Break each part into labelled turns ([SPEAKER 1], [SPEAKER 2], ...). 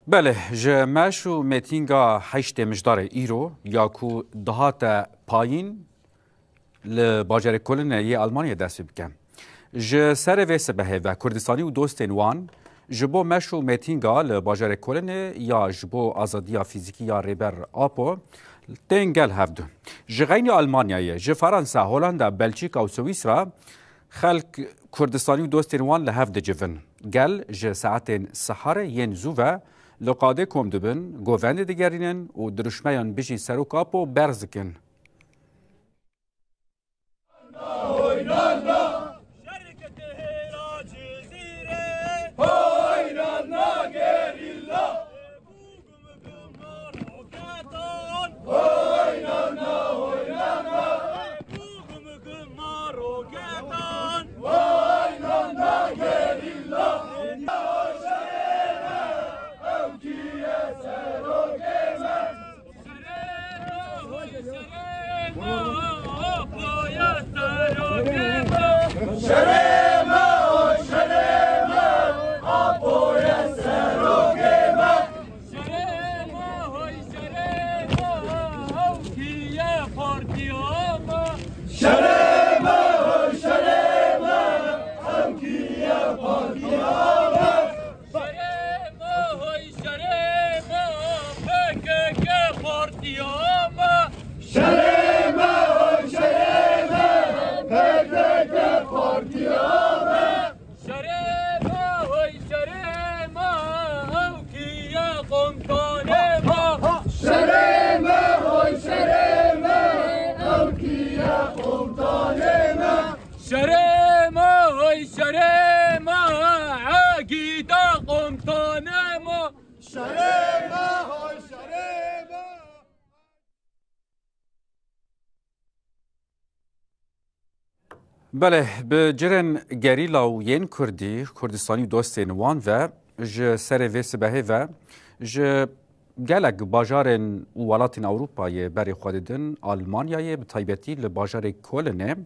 [SPEAKER 1] بله جمعش و میتینگا هشت مجدار ایرو یا کو دهات پایین لباجر کلن یه آلمانیا دست بکن. ج سر ویسه به و کردستانی و دوستین وان جبو مشو میتینگا لباجر کلن یا جبو آزادیا فیزیکی یا ریبر آپو تنگل هفدو. جغین آلمانیای ج فرانسه، هولندا، بلژیک و سوئیسرا خلق کردستانی و دوستین وان لهفد جفن. گل ج ساعت سحر ین زوه لقاده کم دبن گووند دیگرینن و درشمیان بجی سروکاپ و برزکن. بله به جرن گریلا و ین کردی کردستانی دوستین وان و ج سر ویس به و ج گلک باجارن و ولاتین اروپای بری خوددن آلمانیای به تایبتی لباجار کلنه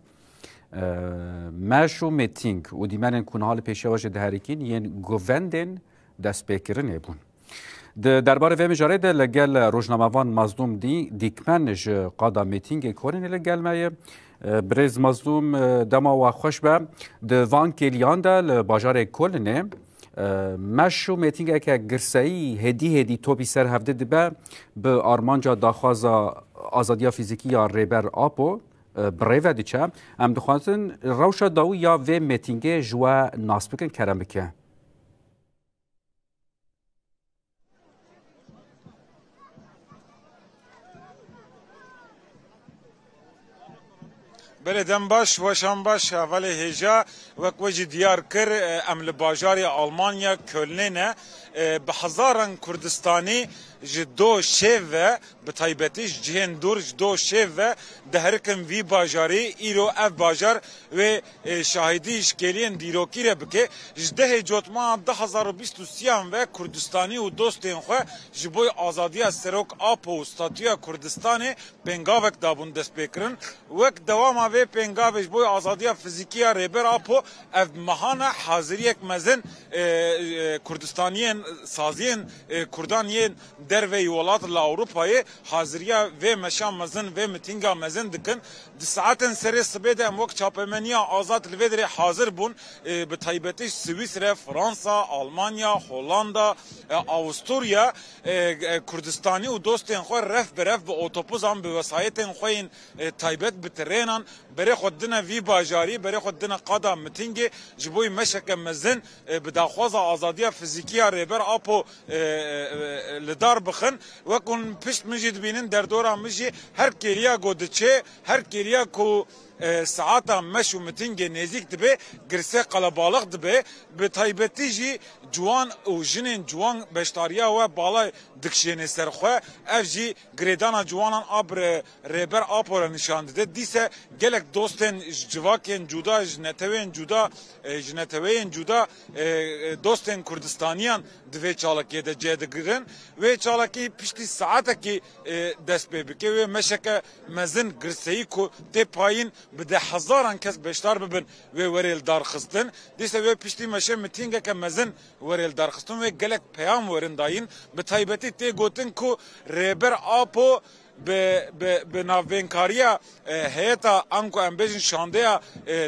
[SPEAKER 1] مشو میتینگ و دیمنن کنال پیشواج دهریکین ین گووندن دست بکرنه بون. درباره و مجاره ده لگل روزنامه‌وان مظلوم دیکمنج قادا میتینگ کلنه لگل مایه برز مظلوم دما و خوش به دوان کلیان ده باجار کلنه مشو میتینگ که گرسایی هدی توپی سر هفته دبه به آرمانجا داخواز آزادیا فیزیکی یا ریبر آپو بریوه دیچه هم دخواستن روشا داو یا و میتینگ جوا ناسبکن کرم بکن.
[SPEAKER 2] بلدم باش وشان باش اول هجا وک وجه دیار کر ام باجاری آلمانیا کلنه به هزاران کردستانی جدو شیو به تایبتیش جهن دور جدو شیو دهرکن وی باجاری ایرو اف باجار و شاهدیش کلین دیروکی ره بکه جده جوتما 2023 و کردستانی و دوستین خو جبوی آزادی سروک آپو ستاتویا کردستانی پنگاوک دابون دست بکرن وک دوام و پنگاوش بوی آزادی فیزیکی ریبر آپو اف مهانه حاضریک مزن کردستانیین سازیین کردانیین در و ولات الاوروپای حاضریه و مشام مزن و میتینگا مزن دکن د ساعتن سری سبیده ام وقت چاپمنیا آزاد لودری حاضر بون به تایبتش سوئیسرا فرانسا آلمانیا هولندا استوریا کردستانی و دوستین خو رف برف به اتوبوس هم به وسایتن خوین تایبت بترینان بره خودنا وی باجاری بره خودنا قادا میتینگ جبوی مشک مزن به داخواز آزادی فیزیکی ریبر آپو لدار بخن وکن پشت مجید بینن در دوران مجی هر کلیا گودچه هر کلیا کو ساعتا مشو متنگ نزیک دبه گرسه قلبالغ دبه به تایبتی جی جوان و جنین جوان بشتاریا و بالای دکشین سرخواه اف جی گریدانا جوانان آبر ریبر آپور نشان دده دیسه گلک دوستن جواکین جودا جنتوین جودا دوستن کردستانیان دوی چالکی ده جدگرن و چالکی پشتی ساعتا کی دست ببکه و مشک مزن گرسهی کو تی پایین bi de hezaran kes beşdar bibin ve werêl darxistin dîse ve piştî meşe mitîngeke mezin werêl darxistin ve gelek peyam werin dayîn bi taybetî tê gotin ku rêber apo به ناوینکاریا هیئتا انکو امبیجن شانده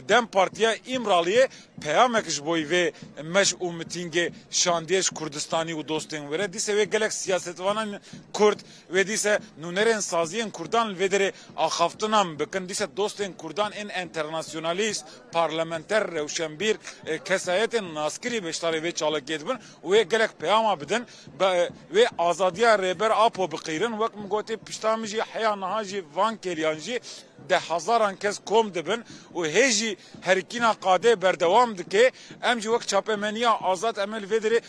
[SPEAKER 2] دم پارتیا ایمرالیه پیامکش بوی و مش او میتینگ شاندهش کردستانی و دوستین وره دیسه و گلک سیاستوانان کرد و دیسه نونرن سازیان کردان و دره آخافتنام بکن دیسه دوستین کردان این انترناسیونالیست پارلمانتر روشنبیر کسایت ناسکری بشتاری و چالکیت بن و گلک پیاما بدن و آزادیا ریبر آپو بقیرن وقت مگوتی پشتام جی حیا نهاجی وان کلیانجی ده هزاران کس کوم دبن و هجی هرکینا قاده بردوام دکه امجی وقت چاپمنیا آزاد عمل ودره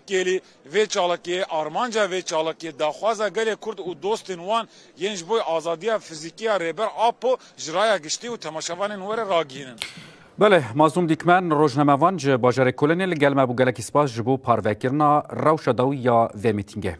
[SPEAKER 2] گلی و چالکی آرمانجا و چالکی داخوازا گلی کرد و دوستین وان ینج بوی آزادیا فیزیکیا ریبر آپو جرایا گشتی و تماشاوان نور راگینن
[SPEAKER 1] بله مازوم دیکمن روزنامه‌وان ج باجر کلنی لگل مبوگلک اسپاس جبو پاروکرنا روش داوی یا و میتینگه